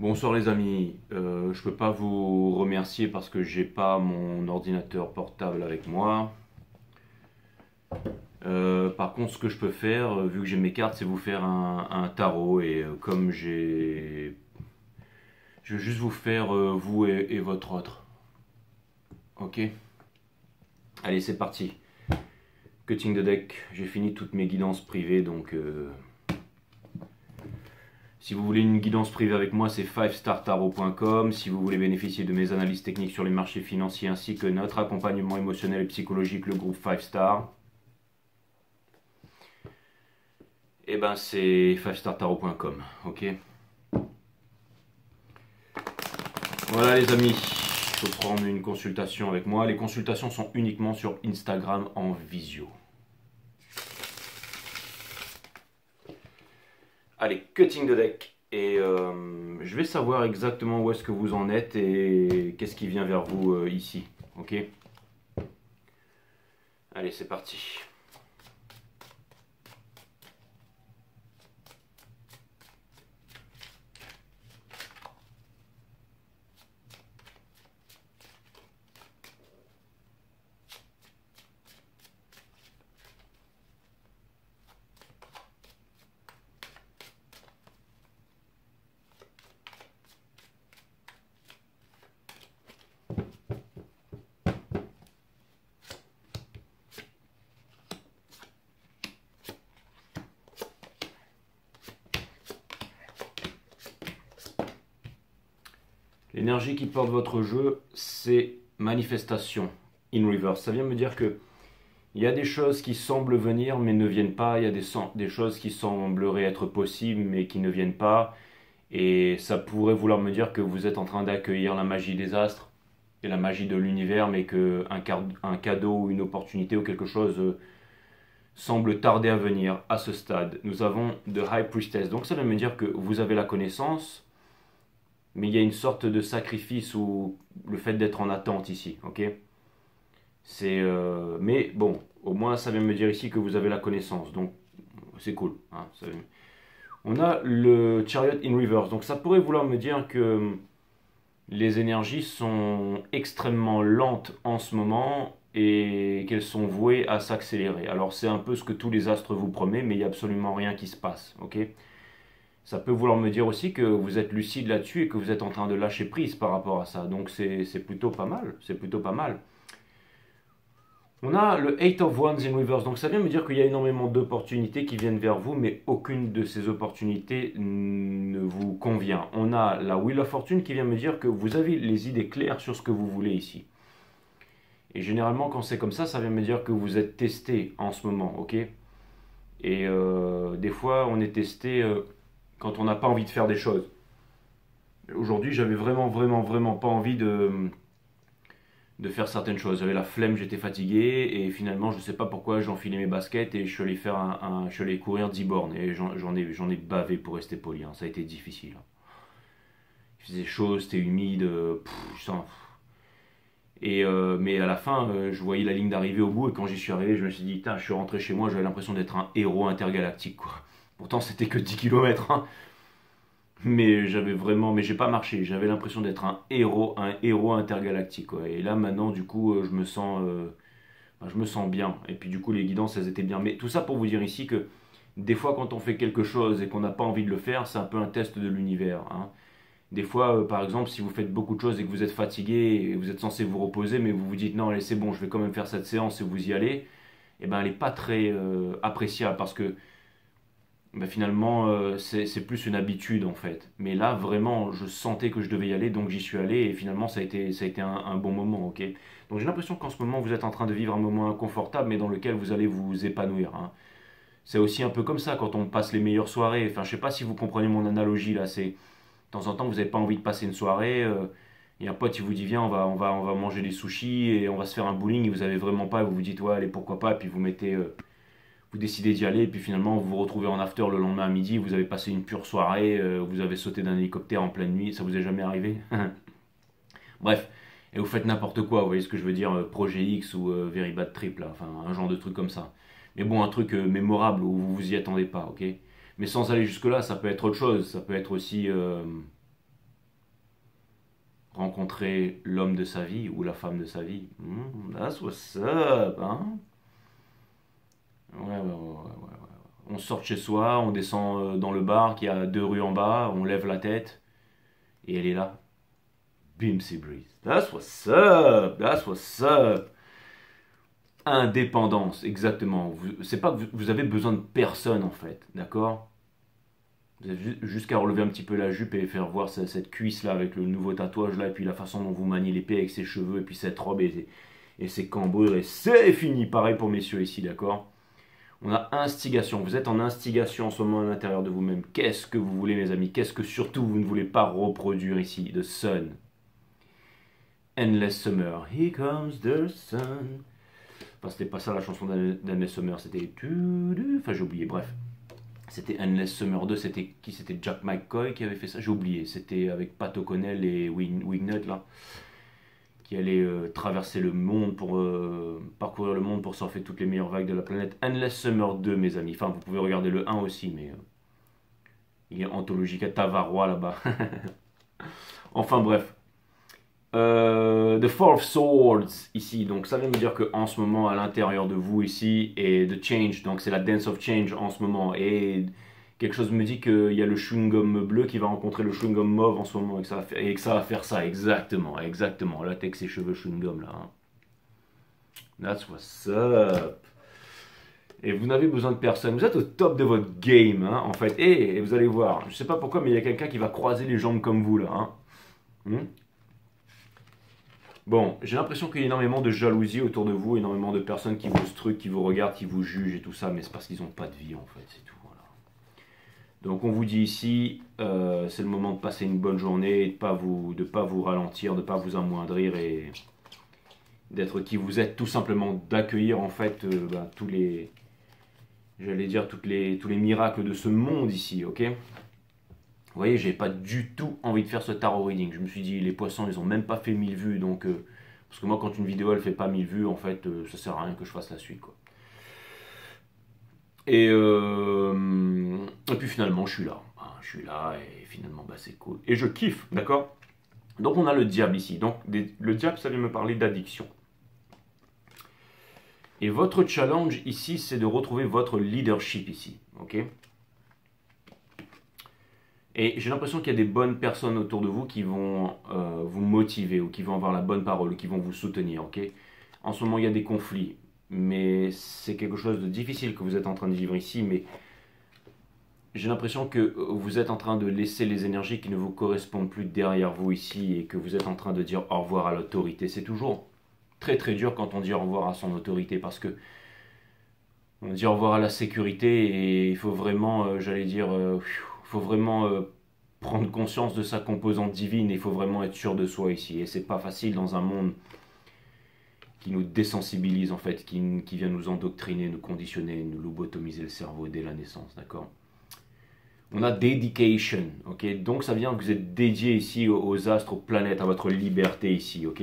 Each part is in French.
Bonsoir les amis, je peux pas vous remercier parce que j'ai pas mon ordinateur portable avec moi. Par contre, ce que je peux faire, vu que j'ai mes cartes, c'est vous faire un tarot et comme je vais juste vous faire vous et votre autre. Ok? Allez, c'est parti. Cutting the deck. J'ai fini toutes mes guidances privées, donc si vous voulez une guidance privée avec moi, c'est 5startarot.com. Si vous voulez bénéficier de mes analyses techniques sur les marchés financiers ainsi que notre accompagnement émotionnel et psychologique, le groupe 5 Star, et ben c'est 5startarot.com. Ok. Voilà les amis, il faut prendre une consultation avec moi. Les consultations sont uniquement sur Instagram en visio. Allez, cutting the deck. Et je vais savoir exactement où est-ce que vous en êtes et qu'est-ce qui vient vers vous ici. Ok? Allez, c'est parti. L'énergie qui porte votre jeu, c'est manifestation in reverse. Ça vient me dire que il y a des choses qui semblent venir mais ne viennent pas. Il y a des choses qui sembleraient être possibles mais qui ne viennent pas. Et ça pourrait vouloir me dire que vous êtes en train d'accueillir la magie des astres et la magie de l'univers, mais qu'un cadeau ou une opportunité ou quelque chose semble tarder à venir à ce stade. Nous avons The High Priestess. Donc ça veut me dire que vous avez la connaissance, mais il y a une sorte de sacrifice ou le fait d'être en attente ici, ok? Mais bon, au moins ça vient me dire ici que vous avez la connaissance, donc c'est cool. Hein, on a le Chariot in Reverse, donc ça pourrait vouloir me dire que les énergies sont extrêmement lentes en ce moment et qu'elles sont vouées à s'accélérer. Alors c'est un peu ce que tous les astres vous promettent, mais il n'y a absolument rien qui se passe, ok? Ça peut vouloir me dire aussi que vous êtes lucide là-dessus et que vous êtes en train de lâcher prise par rapport à ça. Donc c'est plutôt pas mal, c'est plutôt pas mal. On a le Eight of Wands in Reverse, donc ça vient me dire qu'il y a énormément d'opportunités qui viennent vers vous, mais aucune de ces opportunités ne vous convient. On a la Wheel of Fortune qui vient me dire que vous avez les idées claires sur ce que vous voulez ici. Et généralement quand c'est comme ça vient me dire que vous êtes testé en ce moment, ok? Et des fois on est testé quand on n'a pas envie de faire des choses. Aujourd'hui j'avais vraiment pas envie de faire certaines choses. J'avais la flemme, j'étais fatigué et finalement je sais pas pourquoi j'ai enfilé mes baskets et je suis allé faire je suis allé courir 10 bornes et j'en ai bavé pour rester poli. Hein. Ça a été difficile. Il faisait chaud, c'était humide, mais à la fin je voyais la ligne d'arrivée au bout et quand j'y suis arrivé je me suis dit putain, je suis rentré chez moi, j'avais l'impression d'être un héros intergalactique quoi. Pourtant c'était que 10 km. Hein. Mais j'ai pas marché. J'avais l'impression d'être un héros intergalactique. Quoi. Et là, maintenant, du coup, je me sens bien. Et puis, du coup, les guidances, elles étaient bien. Mais tout ça pour vous dire ici que des fois, quand on fait quelque chose et qu'on n'a pas envie de le faire, c'est un peu un test de l'univers. Hein. Des fois, par exemple, si vous faites beaucoup de choses et que vous êtes fatigué et vous êtes censé vous reposer, mais vous vous dites non, allez, c'est bon, je vais quand même faire cette séance et vous y allez, et ben, elle n'est pas très appréciable parce que ben finalement, c'est plus une habitude en fait. Mais là, vraiment, je sentais que je devais y aller, donc j'y suis allé et finalement, ça a été un bon moment, ok? Donc j'ai l'impression qu'en ce moment, vous êtes en train de vivre un moment inconfortable, mais dans lequel vous allez vous épanouir. Hein. C'est aussi un peu comme ça quand on passe les meilleures soirées. Enfin, je sais pas si vous comprenez mon analogie là. C'est de temps en temps, vous n'avez pas envie de passer une soirée. Et un pote, il vous dit viens, on va manger des sushis et on va se faire un bowling. Et vous avez vraiment pas, et vous vous dites ouais, allez, pourquoi pas. Et puis vous mettez vous décidez d'y aller, et puis finalement vous vous retrouvez en after le lendemain à midi, vous avez passé une pure soirée, vous avez sauté d'un hélicoptère en pleine nuit, ça vous est jamais arrivé? Bref, et vous faites n'importe quoi, vous voyez ce que je veux dire, Projet X ou Very Bad Trip, là, enfin un genre de truc comme ça. Mais bon, un truc mémorable où vous vous y attendez pas, ok? Mais sans aller jusque-là, ça peut être autre chose, ça peut être aussi rencontrer l'homme de sa vie ou la femme de sa vie. That's what's up, hein? Ouais. On sort de chez soi, on descend dans le bar qui a 2 rues en bas, on lève la tête et elle est là. Bim, c'est Breeze. That's what's up, that's what's up. Indépendance, exactement. C'est pas que vous avez besoin de personne en fait, d'accord? Vous avez juste qu'à relever un petit peu la jupe et faire voir cette cuisse là avec le nouveau tatouage là, et puis la façon dont vous maniez l'épée avec ses cheveux, et puis cette robe et ses cambrures, et c'est fini. Pareil pour messieurs ici, d'accord? On a instigation. Vous êtes en instigation en ce moment à l'intérieur de vous-même. Qu'est-ce que vous voulez, mes amis? Qu'est-ce que surtout vous ne voulez pas reproduire ici? The Sun. Endless Summer. Here comes the sun. Enfin, c'était pas ça la chanson d'Endless Summer, c'était... Enfin, j'ai oublié, bref. C'était Endless Summer 2, c'était qui? C'était Jack McCoy qui avait fait ça, j'ai oublié. C'était avec Pat O'Connell et Wingnut, là, qui allaient traverser le monde pour parcourir le monde pour surfer toutes les meilleures vagues de la planète. Endless Summer 2, mes amis. Enfin, vous pouvez regarder le 1 aussi, mais il y a anthologique à Tavarois là-bas. Enfin, bref. The Four of Swords ici, donc ça veut me dire que en ce moment à l'intérieur de vous ici, et The Change, donc c'est la Dance of Change en ce moment, et quelque chose me dit qu'il y a le chewing-gum bleu qui va rencontrer le chewing-gum mauve en ce moment, et que ça va faire ça, exactement, latex et cheveux chewing-gum là. Hein. That's what's up. Et vous n'avez besoin de personne, vous êtes au top de votre game, hein, en fait, et vous allez voir, je sais pas pourquoi, mais il y a quelqu'un qui va croiser les jambes comme vous là. Hein. Bon, j'ai l'impression qu'il y a énormément de jalousie autour de vous, énormément de personnes qui vous truquent, qui vous regardent, qui vous jugent et tout ça, mais c'est parce qu'ils n'ont pas de vie en fait, c'est tout. Voilà. Donc on vous dit ici, c'est le moment de passer une bonne journée, de pas vous ralentir, de ne pas vous amoindrir et d'être qui vous êtes, tout simplement d'accueillir en fait tous les, j'allais dire tous les miracles de ce monde ici, ok? Vous voyez, j'avais pas du tout envie de faire ce tarot reading. Je me suis dit, les poissons, ils ont même pas fait 1000 vues. Donc, parce que moi, quand une vidéo, elle fait pas 1000 vues, en fait, ça sert à rien que je fasse la suite, quoi. Et puis finalement, je suis là. Hein, je suis là et finalement, bah, c'est cool. Et je kiffe, d'accord? Donc, on a le diable ici. Donc, le diable, ça vient me parler d'addiction. Et votre challenge ici, c'est de retrouver votre leadership ici, ok? Et j'ai l'impression qu'il y a des bonnes personnes autour de vous qui vont vous motiver ou qui vont avoir la bonne parole ou qui vont vous soutenir. Ok. En ce moment, il y a des conflits, mais c'est quelque chose de difficile que vous êtes en train de vivre ici. Mais j'ai l'impression que vous êtes en train de laisser les énergies qui ne vous correspondent plus derrière vous ici et que vous êtes en train de dire au revoir à l'autorité. C'est toujours très très dur quand on dit au revoir à son autorité parce que on dit au revoir à la sécurité et il faut vraiment, j'allais dire, faut vraiment prendre conscience de sa composante divine et il faut vraiment être sûr de soi ici. Et c'est pas facile dans un monde qui nous désensibilise en fait, qui vient nous endoctriner, nous conditionner, nous lobotomiser le cerveau dès la naissance, d'accord? On a dedication, ok? Donc ça vient que vous êtes dédié ici aux astres, aux planètes, à votre liberté ici, ok?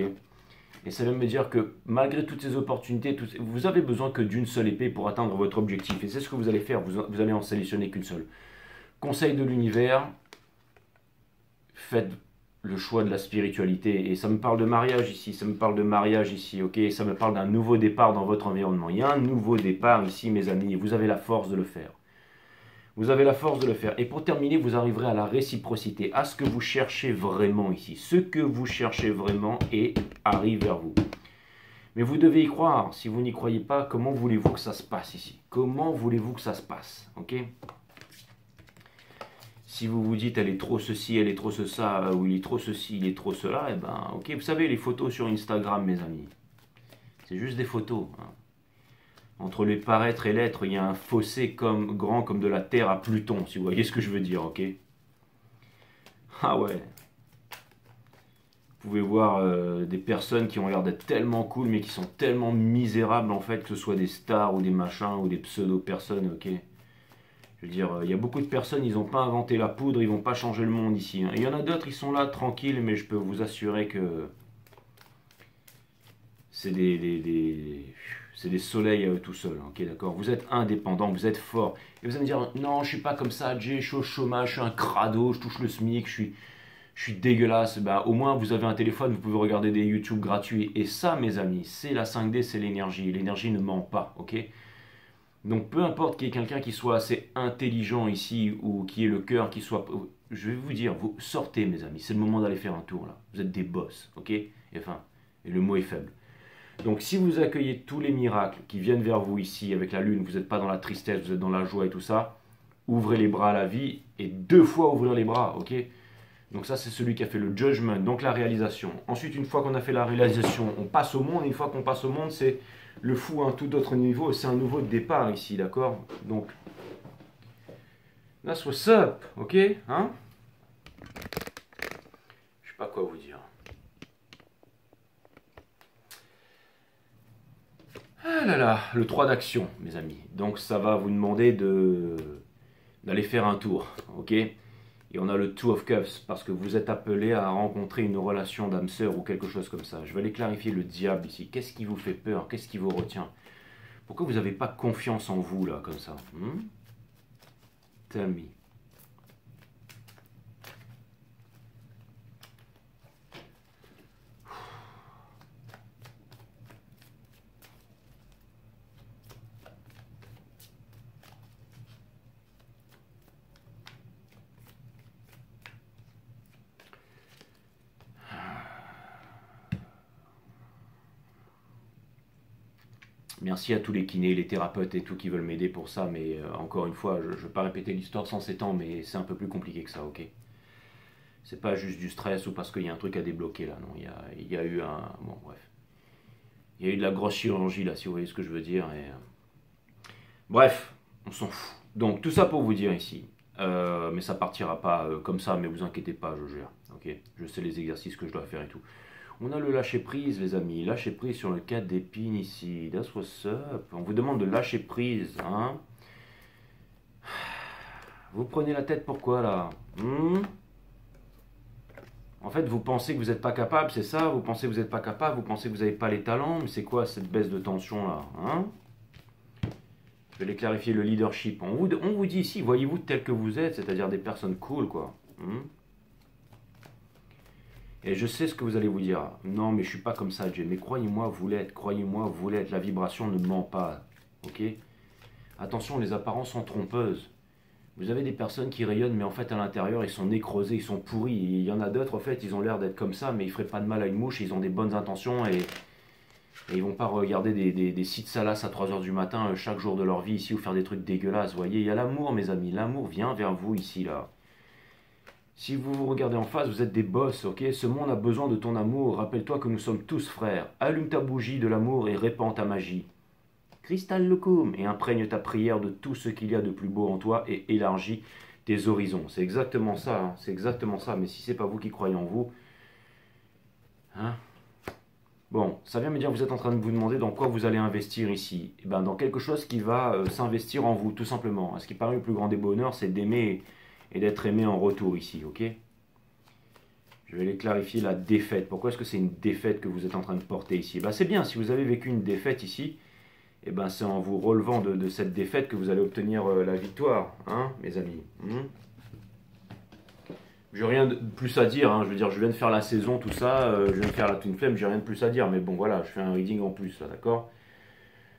Et ça veut me dire que malgré toutes ces opportunités, vous avez besoin que d'une seule épée pour atteindre votre objectif. Et c'est ce que vous allez faire, vous allez en sélectionner qu'une seule. Conseil de l'univers, faites le choix de la spiritualité. Et ça me parle de mariage ici, ok? Et ça me parle d'un nouveau départ dans votre environnement. Il y a un nouveau départ ici, mes amis, et vous avez la force de le faire. Vous avez la force de le faire. Et pour terminer, vous arriverez à la réciprocité, à ce que vous cherchez vraiment ici. Ce que vous cherchez vraiment et arrive vers vous. Mais vous devez y croire. Si vous n'y croyez pas, comment voulez-vous que ça se passe ici? Comment voulez-vous que ça se passe? Ok? Si vous vous dites, elle est trop ceci, elle est trop ça, ou il est trop ceci, il est trop cela, et ben, ok, vous savez, les photos sur Instagram, mes amis, c'est juste des photos. Hein. Entre les paraître et l'être, il y a un fossé grand comme de la Terre à Pluton, si vous voyez ce que je veux dire, ok? Ah ouais. Vous pouvez voir des personnes qui ont l'air d'être tellement cool, mais qui sont tellement misérables, en fait, que ce soit des stars ou des machins ou des pseudo-personnes, ok? Je veux dire, il y a beaucoup de personnes, ils n'ont pas inventé la poudre, ils vont pas changer le monde ici. Hein. Il y en a d'autres, ils sont là, tranquilles, mais je peux vous assurer que c'est des soleils à eux tout seuls, ok, d'accord? Vous êtes indépendant, vous êtes fort. Et vous allez me dire, non, je suis pas comme ça, Jay, je suis au chômage, je suis un crado, je touche le SMIC, je suis dégueulasse. Bah, au moins, vous avez un téléphone, vous pouvez regarder des YouTube gratuits. Et ça, mes amis, c'est la 5D, c'est l'énergie. L'énergie ne ment pas, ok? Donc, peu importe qu'il y ait quelqu'un qui soit assez intelligent ici ou qui ait le cœur qui soit. Je vais vous dire, vous sortez, mes amis. C'est le moment d'aller faire un tour là. Vous êtes des boss, ok? Et le mot est faible. Donc, si vous accueillez tous les miracles qui viennent vers vous ici avec la lune, vous n'êtes pas dans la tristesse, vous êtes dans la joie et tout ça, ouvrez les bras à la vie et 2 fois ouvrir les bras, ok? Donc ça, c'est celui qui a fait le judgment, donc la réalisation. Ensuite, une fois qu'on a fait la réalisation, on passe au monde. Une fois qu'on passe au monde, c'est le fou à un tout autre niveau. C'est un nouveau départ ici, d'accord? Donc, that's what's up, ok? Hein? Je sais pas quoi vous dire. Ah là là, le 3 d'action, mes amis. Donc ça va vous demander d'aller faire un tour, ok? Et on a le Two of Cups, parce que vous êtes appelé à rencontrer une relation d'âme sœur ou quelque chose comme ça. Je vais aller clarifier le diable ici. Qu'est-ce qui vous fait peur? Qu'est-ce qui vous retient? Pourquoi vous n'avez pas confiance en vous, là, comme ça? Tell me. Merci à tous les kinés, les thérapeutes et tout qui veulent m'aider pour ça, mais encore une fois, je ne vais pas répéter l'histoire sans s'étendre, mais c'est un peu plus compliqué que ça, ok? C'est pas juste du stress ou parce qu'il y a un truc à débloquer là, non, il y a eu un... Bon, bref. Il y a eu de la grosse chirurgie là, si vous voyez ce que je veux dire, et... Bref, on s'en fout. Donc, tout ça pour vous dire ici, mais ça partira pas comme ça, mais vous inquiétez pas, je gère, ok? Je sais les exercices que je dois faire et tout. On a le lâcher prise, les amis. Lâcher prise sur le 4 d'épines ici. That's what's up. On vous demande de lâcher prise, hein. Vous prenez la tête pourquoi là? En fait, vous pensez que vous n'êtes pas capable, c'est ça? Vous pensez que vous n'êtes pas capable? Vous pensez que vous n'avez pas les talents? Mais c'est quoi cette baisse de tension là, hein? Je vais les clarifier le leadership. On vous dit ici, voyez-vous tel que vous êtes, c'est-à-dire des personnes cool, quoi. Et je sais ce que vous allez vous dire. Non, mais je suis pas comme ça, Jay. Mais croyez-moi, vous l'êtes. Croyez-moi, vous l'êtes. La vibration ne ment pas. Ok? Attention, les apparences sont trompeuses. Vous avez des personnes qui rayonnent, mais en fait, à l'intérieur, ils sont nécrosés, ils sont pourris. Et il y en a d'autres, en fait, ils ont l'air d'être comme ça, mais ils feraient pas de mal à une mouche. Ils ont des bonnes intentions et ils vont pas regarder des sites salaces à 3 heures du matin chaque jour de leur vie ici ou faire des trucs dégueulasses. Vous voyez, il y a l'amour, mes amis. L'amour vient vers vous ici, là. Si vous vous regardez en face, vous êtes des boss, ok? Ce monde a besoin de ton amour. Rappelle-toi que nous sommes tous frères. Allume ta bougie de l'amour et répands ta magie. Cristal locum et imprègne ta prière de tout ce qu'il y a de plus beau en toi et élargis tes horizons. C'est exactement ça, hein, c'est exactement ça. Mais si c'est pas vous qui croyez en vous, hein? Bon, ça vient me dire que vous êtes en train de vous demander dans quoi vous allez investir ici. Eh ben, dans quelque chose qui va s'investir en vous, tout simplement. Ce qui paraît le plus grand des bonheurs, c'est d'aimer et d'être aimé en retour ici, ok? Je vais les clarifier la défaite. Pourquoi est-ce que c'est une défaite que vous êtes en train de porter ici? Ben, c'est bien, si vous avez vécu une défaite ici, eh ben, c'est en vous relevant de cette défaite que vous allez obtenir la victoire, hein, mes amis. J'ai rien de plus à dire, hein. Je veux dire, je viens de faire la saison, tout ça, je viens de faire la Twin Flame, j'ai rien de plus à dire, mais bon voilà, je fais un reading en plus, là, d'accord?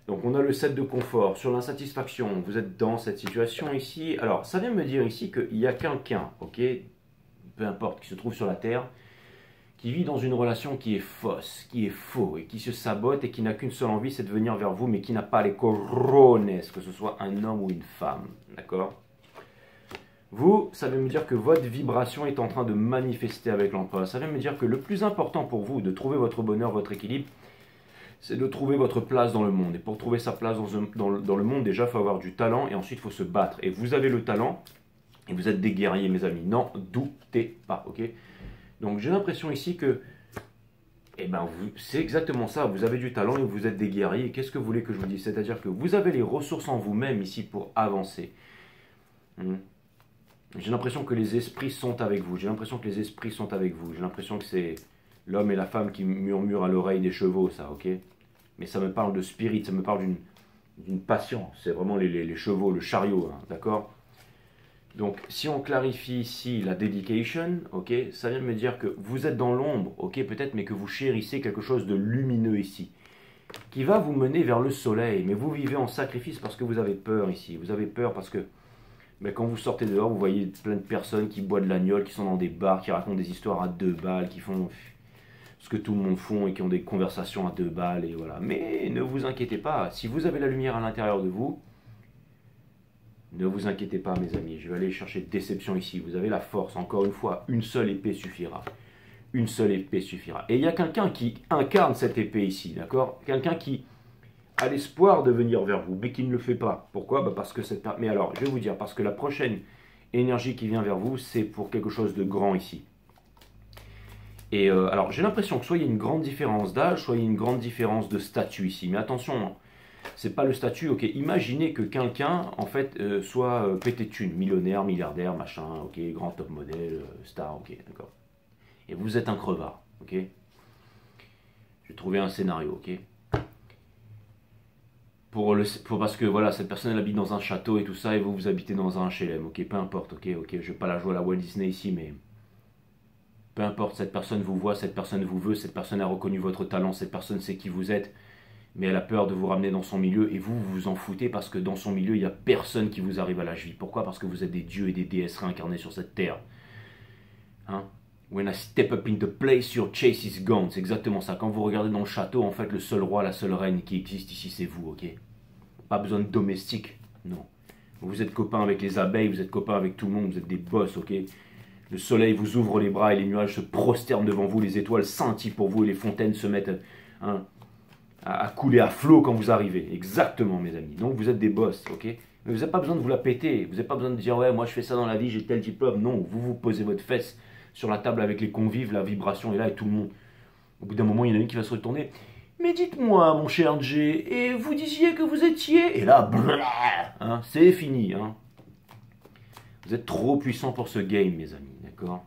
Donc on a le 7 de confort. Sur l'insatisfaction, vous êtes dans cette situation ici. Alors, ça vient me dire ici qu'il y a quelqu'un, ok, peu importe, qui se trouve sur la Terre, qui vit dans une relation qui est fausse, qui est faux, et qui se sabote, et qui n'a qu'une seule envie, c'est de venir vers vous, mais qui n'a pas les corones, que ce soit un homme ou une femme, d'accord? Vous, ça veut me dire que votre vibration est en train de manifester avec l'empereur. Ça veut me dire que le plus important pour vous, de trouver votre bonheur, votre équilibre, c'est de trouver votre place dans le monde. Et pour trouver sa place dans le monde, déjà, il faut avoir du talent et ensuite, il faut se battre. Et vous avez le talent et vous êtes des guerriers, mes amis. N'en doutez pas, ok? Donc, j'ai l'impression ici que, eh ben, c'est exactement ça. Vous avez du talent et vous êtes des guerriers. Qu'est-ce que vous voulez que je vous dise? C'est-à-dire que vous avez les ressources en vous-même ici pour avancer. J'ai l'impression que les esprits sont avec vous. J'ai l'impression que les esprits sont avec vous. J'ai l'impression que c'est l'homme et la femme qui murmurent à l'oreille des chevaux, ça, ok? Mais ça me parle de spirit, ça me parle d'une passion. C'est vraiment les chevaux, le chariot, hein, d'accord? Donc, si on clarifie ici la dedication, ok, ça vient de me dire que vous êtes dans l'ombre, ok, peut-être, mais que vous chérissez quelque chose de lumineux ici, qui va vous mener vers le soleil. Mais vous vivez en sacrifice parce que vous avez peur ici. Vous avez peur parce que quand vous sortez dehors, vous voyez plein de personnes qui boivent de l'agnole, qui sont dans des bars, qui racontent des histoires à 2 balles, qui font ce que tout le monde font et qui ont des conversations à 2 balles, et voilà. Mais ne vous inquiétez pas, si vous avez la lumière à l'intérieur de vous, ne vous inquiétez pas, mes amis, je vais aller chercher déception ici. Vous avez la force, encore une fois, une seule épée suffira. Une seule épée suffira. Et il y a quelqu'un qui incarne cette épée ici, d'accord? Quelqu'un qui a l'espoir de venir vers vous, mais qui ne le fait pas. Pourquoi? Parce que cette... Mais alors, je vais vous dire, parce que la prochaine énergie qui vient vers vous, c'est pour quelque chose de grand ici. Et alors, j'ai l'impression que soit il y a une grande différence d'âge, soit il y a une grande différence de statut ici. Mais attention, hein. C'est pas le statut, ok. Imaginez que quelqu'un, en fait, soit pété de thunes, millionnaire, milliardaire, machin, ok, grand top modèle, star, ok, d'accord. Et vous êtes un crevard, ok. J'ai trouvé un scénario, ok. Parce que voilà, cette personne elle habite dans un château et tout ça, et vous habitez dans un HLM, ok, peu importe, ok, je vais pas la jouer à la Walt Disney ici, mais peu importe, cette personne vous voit, cette personne vous veut, cette personne a reconnu votre talent, cette personne sait qui vous êtes, mais elle a peur de vous ramener dans son milieu, et vous vous en foutez parce que dans son milieu, il n'y a personne qui vous arrive à la cheville. Pourquoi? Parce que vous êtes des dieux et des déesses réincarnés sur cette terre. Hein? When I step up in the place, your chase is gone. C'est exactement ça. Quand vous regardez dans le château, en fait, le seul roi, la seule reine qui existe ici, c'est vous, ok? Pas besoin de domestique, non. Vous êtes copains avec les abeilles, vous êtes copains avec tout le monde, vous êtes des boss, ok? Le soleil vous ouvre les bras et les nuages se prosternent devant vous, les étoiles scintillent pour vous et les fontaines se mettent à couler à flot quand vous arrivez. Exactement, mes amis. Donc vous êtes des boss, ok? Mais vous n'avez pas besoin de vous la péter. Vous n'avez pas besoin de dire, ouais, moi je fais ça dans la vie, j'ai tel diplôme. Non, vous vous posez votre fesse sur la table avec les convives, la vibration est là et tout le monde. Au bout d'un moment, il y en a une qui va se retourner. Mais dites-moi, mon cher Jay, et vous disiez que vous étiez... Et là, hein, c'est fini. Hein. Vous êtes trop puissant pour ce game, mes amis, d'accord?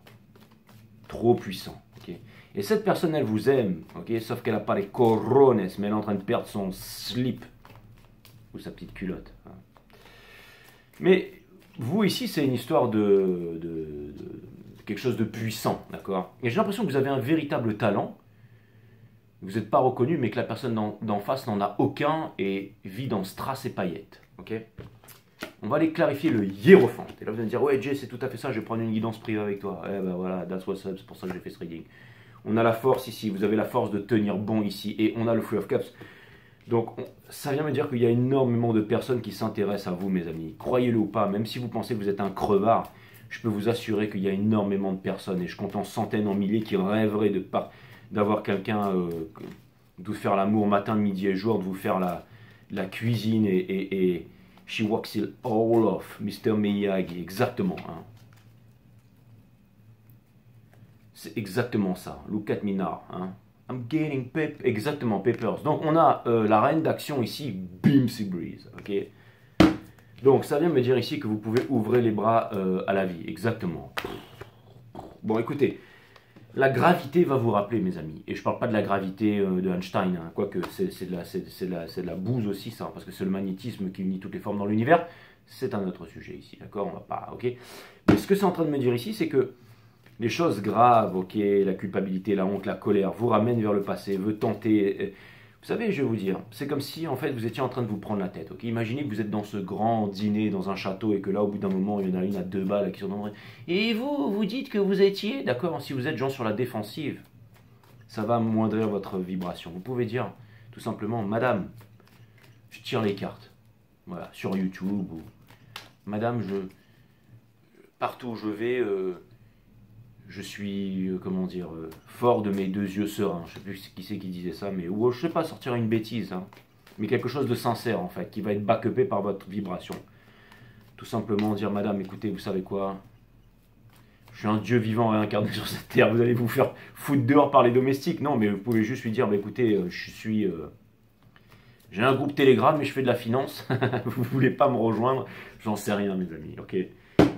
Trop puissant, ok? Et cette personne, elle vous aime, ok? Sauf qu'elle n'a pas les corones, mais elle est en train de perdre son slip. Ou sa petite culotte. Hein. Mais vous, ici, c'est une histoire de quelque chose de puissant, d'accord? Et j'ai l'impression que vous avez un véritable talent. Vous n'êtes pas reconnu, mais que la personne d'en face n'en a aucun et vit dans strass et paillettes, ok? On va aller clarifier le hiérophant. Et là, vous allez me dire, ouais, Jay, c'est tout à fait ça, je vais prendre une guidance privée avec toi. Eh ben voilà, that's what's up, c'est pour ça que j'ai fait ce reading. On a la force ici, vous avez la force de tenir bon ici, et on a le Three of Cups. Donc, ça vient me dire qu'il y a énormément de personnes qui s'intéressent à vous, mes amis. Croyez-le ou pas, même si vous pensez que vous êtes un crevard, je peux vous assurer qu'il y a énormément de personnes, et je compte en centaines, en milliers, qui rêveraient d'avoir quelqu'un, de vous faire l'amour matin, midi et jour, de vous faire la cuisine, et she walks it all off, Mr. Miyagi, exactement. Hein. C'est exactement ça. Look at me now. Hein. I'm getting exactement, Peppers. Donc on a la reine d'action ici, Beam Sea Breeze. Ok. Donc ça vient me dire ici que vous pouvez ouvrir les bras à la vie. Exactement. Bon, écoutez, la gravité va vous rappeler, mes amis. Et je ne parle pas de la gravité de Einstein, hein, quoique c'est de la bouse aussi, ça, parce que c'est le magnétisme qui unit toutes les formes dans l'univers. C'est un autre sujet ici, d'accord? On va pas, ok? Mais ce que c'est en train de me dire ici, c'est que les choses graves, ok, la culpabilité, la honte, la colère, vous ramènent vers le passé, veut tenter. Vous savez, je vais vous dire, c'est comme si en fait vous étiez en train de vous prendre la tête. Ok, imaginez que vous êtes dans ce grand dîner dans un château et que là, au bout d'un moment, il y en a une à 2 balles qui sont dans. Et vous dites que vous étiez, d'accord, si vous êtes genre sur la défensive, ça va amoindrir votre vibration. Vous pouvez dire tout simplement, Madame, je tire les cartes. Voilà, sur YouTube ou Madame, partout où je vais. Je suis, comment dire, fort de mes 2 yeux sereins. Je ne sais plus qui c'est qui disait ça, mais ou je ne sais pas, sortir une bêtise, hein, mais quelque chose de sincère en fait, qui va être backupé par votre vibration. Tout simplement dire, Madame, écoutez, vous savez quoi? Je suis un dieu vivant réincarné sur cette terre, vous allez vous faire foutre dehors par les domestiques. Non, mais vous pouvez juste lui dire, bah, écoutez, j'ai un groupe Telegram, mais je fais de la finance. Vous voulez pas me rejoindre? J'en sais rien, mes amis, ok?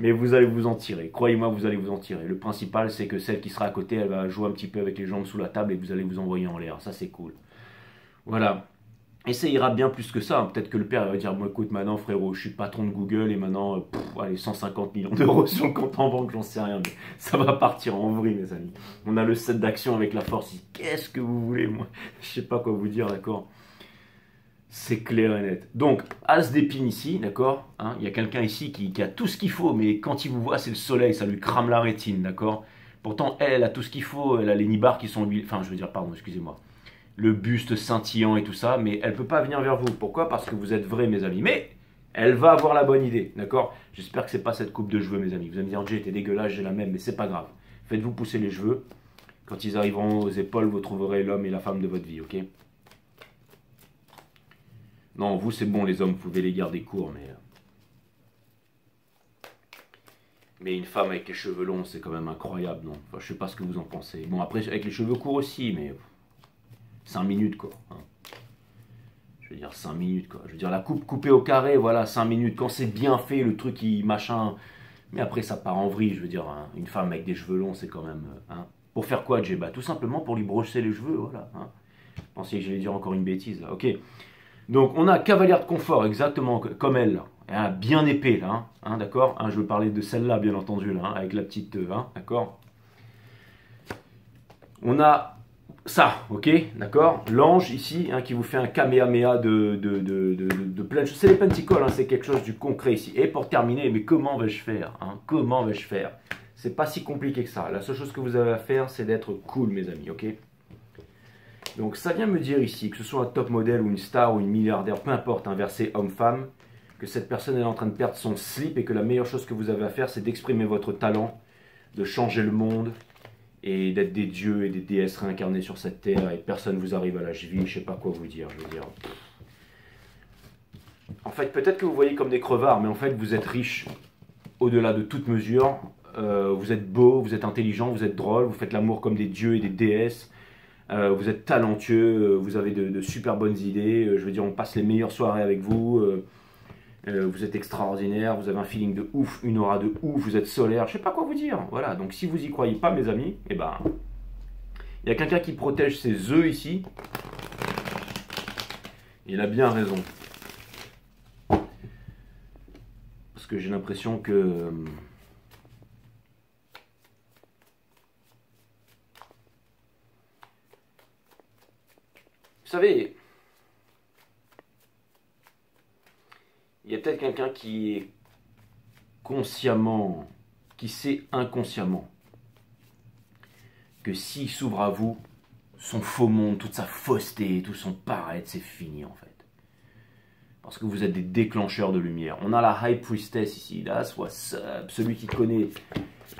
Mais vous allez vous en tirer. Croyez-moi, vous allez vous en tirer. Le principal, c'est que celle qui sera à côté, elle va jouer un petit peu avec les jambes sous la table et vous allez vous envoyer en l'air. Ça, c'est cool. Voilà. Et ça ira bien plus que ça, hein. Peut-être que le père il va dire, moi écoute maintenant frérot, je suis patron de Google et maintenant, allez, 150 millions d'euros sur le compte en banque, j'en sais rien, mais ça va partir en vrille mes amis. On a le set d'action avec la force, qu'est-ce que vous voulez moi? Je sais pas quoi vous dire, d'accord? C'est clair et net. Donc, as d'épine ici, d'accord, hein, il y a quelqu'un ici qui a tout ce qu'il faut, mais quand il vous voit, c'est le soleil, ça lui crame la rétine, d'accord? Pourtant, elle a tout ce qu'il faut, elle a les nibards qui sont huilés, enfin je veux dire, pardon, excusez-moi, le buste scintillant et tout ça, mais elle ne peut pas venir vers vous. Pourquoi? Parce que vous êtes vrais, mes amis. Mais elle va avoir la bonne idée, d'accord? J'espère que c'est pas cette coupe de cheveux, mes amis. Vous allez me dire, Jay, t'es dégueulasse, j'ai la même, mais c'est pas grave. Faites-vous pousser les cheveux. Quand ils arriveront aux épaules, vous trouverez l'homme et la femme de votre vie, ok? Non, vous, c'est bon, les hommes, vous pouvez les garder courts, mais une femme avec les cheveux longs, c'est quand même incroyable, non? Enfin, je sais pas ce que vous en pensez. Bon, après, avec les cheveux courts aussi, mais 5 minutes, quoi, hein. Je veux dire 5 minutes quoi. Je veux dire la coupe coupée au carré, voilà, 5 minutes. Quand c'est bien fait, le truc qui machin. Mais après ça part en vrille, je veux dire, hein. Une femme avec des cheveux longs, c'est quand même. Hein. Pour faire quoi, Jay? Bah tout simplement pour lui brosser les cheveux, voilà. Hein. Je pensais que j'allais dire encore une bêtise là. Ok. Donc on a cavalière de confort, exactement comme elle, là. Hein, bien épais là, hein, d'accord, hein, je veux parler de celle-là, bien entendu, là, hein, avec la petite, hein, d'accord. On a ça, ok, d'accord. L'ange ici, hein, qui vous fait un kamehameha de plein de choses. C'est les penticles, hein, c'est quelque chose du concret ici. Et pour terminer, mais comment vais-je faire, hein? Comment vais-je faire? C'est pas si compliqué que ça. La seule chose que vous avez à faire, c'est d'être cool, mes amis, ok. Donc ça vient me dire ici, que ce soit un top modèle ou une star ou une milliardaire, peu importe, inversé homme-femme, que cette personne est en train de perdre son slip et que la meilleure chose que vous avez à faire, c'est d'exprimer votre talent, de changer le monde, et d'être des dieux et des déesses réincarnés sur cette terre et personne ne vous arrive à la cheville, je sais pas quoi vous dire, je veux dire. En fait, peut-être que vous voyez comme des crevards, mais en fait, vous êtes riche au-delà de toute mesure. Vous êtes beau, vous êtes intelligent, vous êtes drôle, vous faites l'amour comme des dieux et des déesses. Vous êtes talentueux, vous avez de super bonnes idées. Je veux dire, on passe les meilleures soirées avec vous. Vous êtes extraordinaire, vous avez un feeling de ouf, une aura de ouf, vous êtes solaire, je sais pas quoi vous dire. Voilà, donc si vous y croyez pas, mes amis, eh ben, il y a quelqu'un qui protège ses œufs ici. Il a bien raison. Parce que j'ai l'impression que... Vous savez, il y a peut-être quelqu'un qui est consciemment, qui sait inconsciemment que s'il s'ouvre à vous, son faux monde, toute sa fausseté, tout son paraître, c'est fini en fait. Parce que vous êtes des déclencheurs de lumière. On a la High Priestess ici, là, soit celui qui connaît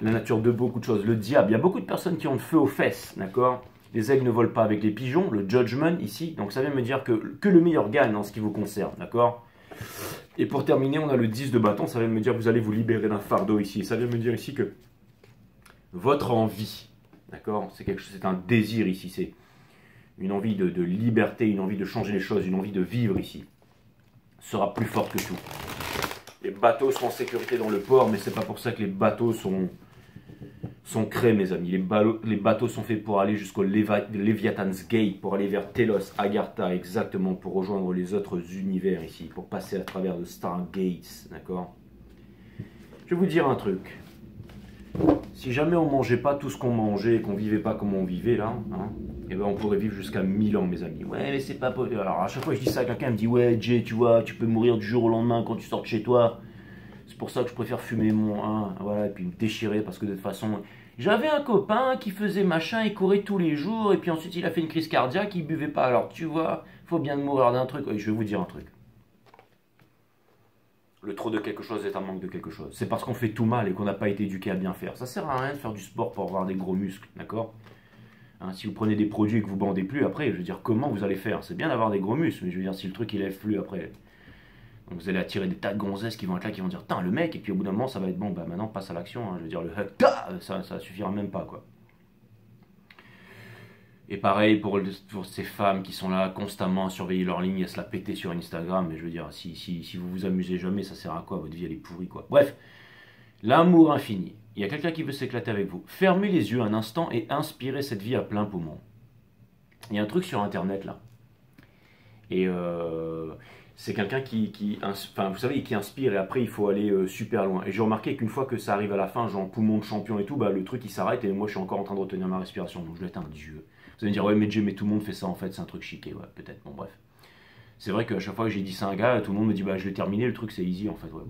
la nature de beaucoup de choses, le diable. Il y a beaucoup de personnes qui ont le feu aux fesses, d'accord? Les aigles ne volent pas avec les pigeons, le judgment ici. Donc ça vient me dire que le meilleur gagne en ce qui vous concerne, d'accord? Et pour terminer, on a le 10 de bâton, ça vient me dire que vous allez vous libérer d'un fardeau ici. Ça vient me dire ici que votre envie, d'accord? C'est quelque chose, c'est un désir ici, c'est une envie de liberté, une envie de changer les choses, une envie de vivre ici, sera plus forte que tout. Les bateaux sont en sécurité dans le port, mais c'est pas pour ça que les bateaux sont créés, mes amis. Les bateaux sont faits pour aller jusqu'au Leviathan's Gate, pour aller vers Telos, Agartha, exactement, pour rejoindre les autres univers ici, pour passer à travers le Stargates, d'accord? Je vais vous dire un truc. Si jamais on mangeait pas tout ce qu'on mangeait et qu'on vivait pas comme on vivait là, hein, eh ben on pourrait vivre jusqu'à 1000 ans, mes amis. Ouais, mais c'est pas possible. Alors à chaque fois que je dis ça, quelqu'un me dit ouais, Jay, tu vois, tu peux mourir du jour au lendemain quand tu sors de chez toi. C'est pour ça que je préfère fumer mon voilà, et puis me déchirer parce que de toute façon, j'avais un copain qui faisait machin, il courait tous les jours et puis ensuite il a fait une crise cardiaque, il buvait pas. Alors tu vois, faut bien mourir d'un truc. Oui, je vais vous dire un truc. Le trop de quelque chose est un manque de quelque chose. C'est parce qu'on fait tout mal et qu'on n'a pas été éduqué à bien faire. Ça sert à rien de faire du sport pour avoir des gros muscles, d'accord? Hein, si vous prenez des produits et que vous bandez plus après, je veux dire, comment vous allez faire? C'est bien d'avoir des gros muscles, mais je veux dire, si le truc il lève plus après, donc vous allez attirer des tas de gonzesses qui vont être là, qui vont dire, putain, le mec, et puis au bout d'un moment, ça va être bon, bah maintenant, passe à l'action, hein. Je veux dire, le ça suffira même pas, quoi. Et pareil pour ces femmes qui sont là constamment à surveiller leur ligne et à se la péter sur Instagram. Mais je veux dire, si vous vous amusez jamais, ça sert à quoi? Votre vie, elle est pourrie, quoi. Bref, l'amour infini. Il y a quelqu'un qui veut s'éclater avec vous. Fermez les yeux un instant et inspirez cette vie à plein poumon. Il y a un truc sur Internet, là. Et c'est quelqu'un enfin, vous savez, qui inspire et après il faut aller super loin. Et j'ai remarqué qu'une fois que ça arrive à la fin, genre poumon de champion et tout, bah, le truc il s'arrête et moi je suis encore en train de retenir ma respiration. Donc je vais être un dieu. Vous allez me dire, ouais, mais tout le monde fait ça en fait, c'est un truc chiqué, ouais, peut-être. Bon, bref. C'est vrai qu'à chaque fois que j'ai dit ça à un gars, tout le monde me dit, bah je l'ai terminé, le truc c'est easy en fait, ouais.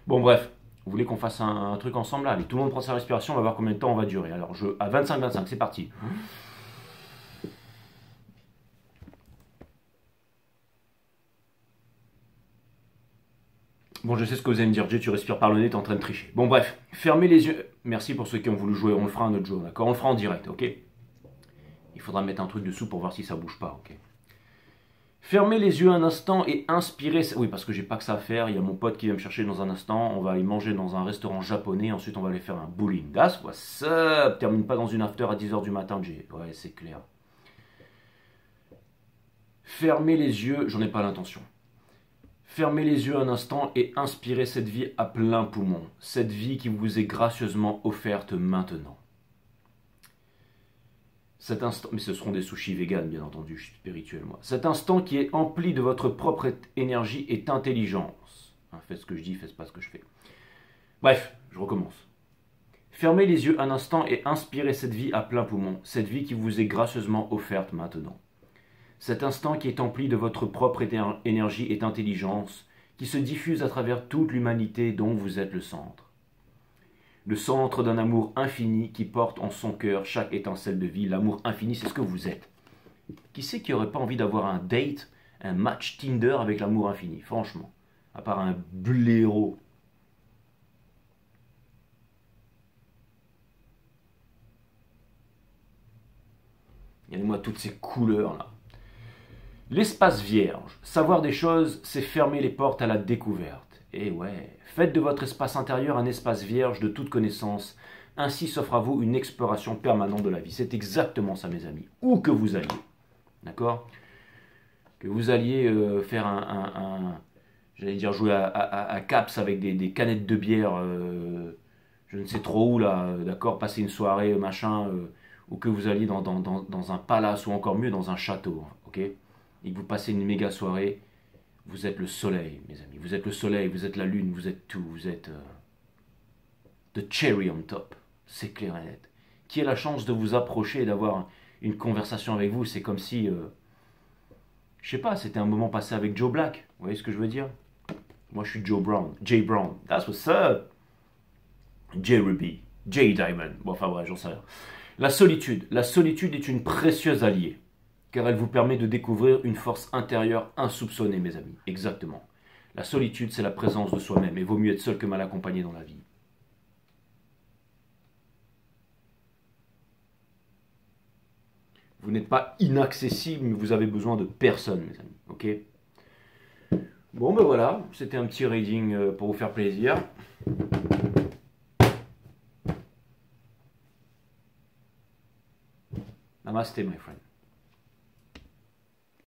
Bon, bref. Vous voulez qu'on fasse un truc ensemble là? Allez, tout le monde prend sa respiration, on va voir combien de temps on va durer. Alors, à 25-25, c'est parti. Bon, je sais ce que vous allez me dire, Jay, tu respires par le nez, t'es en train de tricher. Bon, bref, fermez les yeux. Merci pour ceux qui ont voulu jouer, on le fera un autre jour, d'accord? On le fera en direct, ok? Il faudra mettre un truc dessous pour voir si ça bouge pas, ok? Fermez les yeux un instant et inspirez. Oui, parce que j'ai pas que ça à faire. Il y a mon pote qui va me chercher dans un instant. On va aller manger dans un restaurant japonais. Ensuite, on va aller faire un bowling. That's what's up. Termine pas dans une after à 10h du matin, Jay. Ouais, c'est clair. Fermez les yeux. J'en ai pas l'intention. Fermez les yeux un instant et inspirez cette vie à plein poumon. Cette vie qui vous est gracieusement offerte maintenant. Cet instant, mais ce seront des sushis véganes, bien entendu, je suis spirituel, moi. Cet instant qui est empli de votre propre énergie et intelligence. Hein, faites ce que je dis, faites pas ce que je fais. Bref, je recommence. Fermez les yeux un instant et inspirez cette vie à plein poumon. Cette vie qui vous est gracieusement offerte maintenant. Cet instant qui est empli de votre propre énergie et intelligence, qui se diffuse à travers toute l'humanité dont vous êtes le centre. Le centre d'un amour infini qui porte en son cœur chaque étincelle de vie. L'amour infini, c'est ce que vous êtes. Qui c'est qui n'aurait pas envie d'avoir un date, un match Tinder avec l'amour infini, franchement, à part un blaireau. Regardez-moi toutes ces couleurs là. L'espace vierge. Savoir des choses, c'est fermer les portes à la découverte. Et ouais, faites de votre espace intérieur un espace vierge de toute connaissance. Ainsi s'offre à vous une exploration permanente de la vie. C'est exactement ça, mes amis. Où que vous alliez. D'accord? Que vous alliez faire j'allais dire jouer à Caps avec des canettes de bière, je ne sais trop où là, d'accord? Passer une soirée, machin, ou que vous alliez dans un palace ou encore mieux dans un château, ok? Et que vous passez une méga soirée, vous êtes le soleil, mes amis. Vous êtes le soleil, vous êtes la lune, vous êtes tout. Vous êtes the cherry on top. C'est clair et net. Qui a la chance de vous approcher et d'avoir une conversation avec vous? C'est comme si, je sais pas, c'était un moment passé avec Joe Black. Vous voyez ce que je veux dire? Moi, je suis Joe Brown. Jay Brown. That's what's up. Jay Ruby. Jay Diamond. Bon, enfin bref, j'en sais rien. La solitude. La solitude est une précieuse alliée, car elle vous permet de découvrir une force intérieure insoupçonnée, mes amis. Exactement. La solitude, c'est la présence de soi-même, et vaut mieux être seul que mal accompagné dans la vie. Vous n'êtes pas inaccessible, mais vous avez besoin de personne, mes amis. Ok? Bon, ben voilà, c'était un petit reading pour vous faire plaisir. Namaste, my friend.